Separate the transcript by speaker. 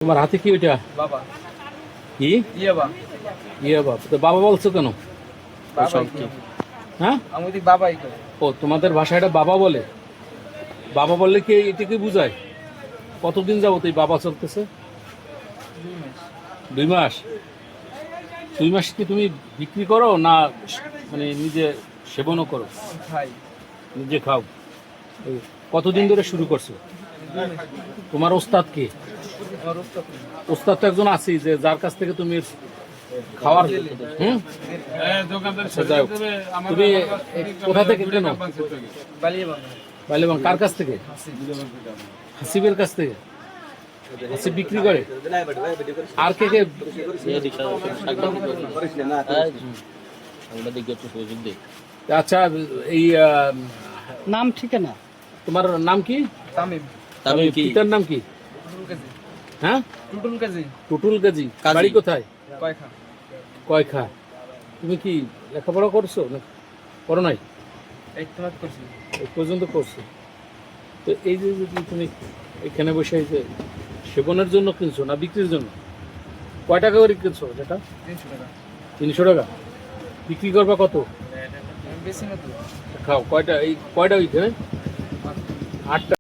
Speaker 1: তোমার হাতে কি ওইটা?
Speaker 2: বাবা
Speaker 1: কি
Speaker 2: ইয়াবা
Speaker 1: বাবা, তো বাবা বলছো কেন?
Speaker 2: বাবা
Speaker 1: হ্যাঁ,
Speaker 2: আমাদের বাবাই তো।
Speaker 1: ও তোমাদের ভাষায় এটা বাবা বলে? বাবা বললে কি এটাকে বুঝায়? কতদিন যাবত এই বাবা চলতেছে? 2 মাস। 2 মাস কি তুমি বিক্রি করো না মানে নিজে সেবনও করো?
Speaker 2: ভাই
Speaker 1: নিজে খাও। এই কতদিন ধরে শুরু করছো? তোমার ওস্তাদ কে?
Speaker 2: আমার উস্তাদ
Speaker 1: ওস্তাদ তো একজন আছেই যে যার কাছ থেকে তুমি খাওয়ার আচ্ছা, যাই হোক। তুমি কোথা থেকে কেন?
Speaker 2: বালিয়ে বাংলা
Speaker 1: বালিবাং। কার কাছ থেকে? হাসিবের কাছ থেকে। হাসিব বিক্রি করে? আর কে কে? আচ্ছা, এই
Speaker 3: নাম ঠিকানা
Speaker 1: তোমার নাম কি?
Speaker 2: তামিম
Speaker 1: পিতার নাম কি?
Speaker 2: টুটুল কাজী
Speaker 1: হ্যাঁ,
Speaker 2: টুটুল কাজী
Speaker 1: টুটুল কাজী। বাড়ি কোথায়?
Speaker 2: কয়খা
Speaker 1: কয়খা। তুমি কি লেখাপড়া করছো না করো নাই?
Speaker 2: একটুমাত করছি।
Speaker 1: এই পর্যন্ত করছো। তো এই যে যদি তুমি এখানে বসে এই যে সেবনের জন্য কিনছো না বিক্রির জন্য? কয় টাকা করে কিনছো যেটা?
Speaker 2: 300 টাকা
Speaker 1: 300 টাকা। বিক্রি করবা কত?
Speaker 2: বেশি না তো।
Speaker 1: খাও কয়টা? এই কয়টা ওইখানে? 8টা।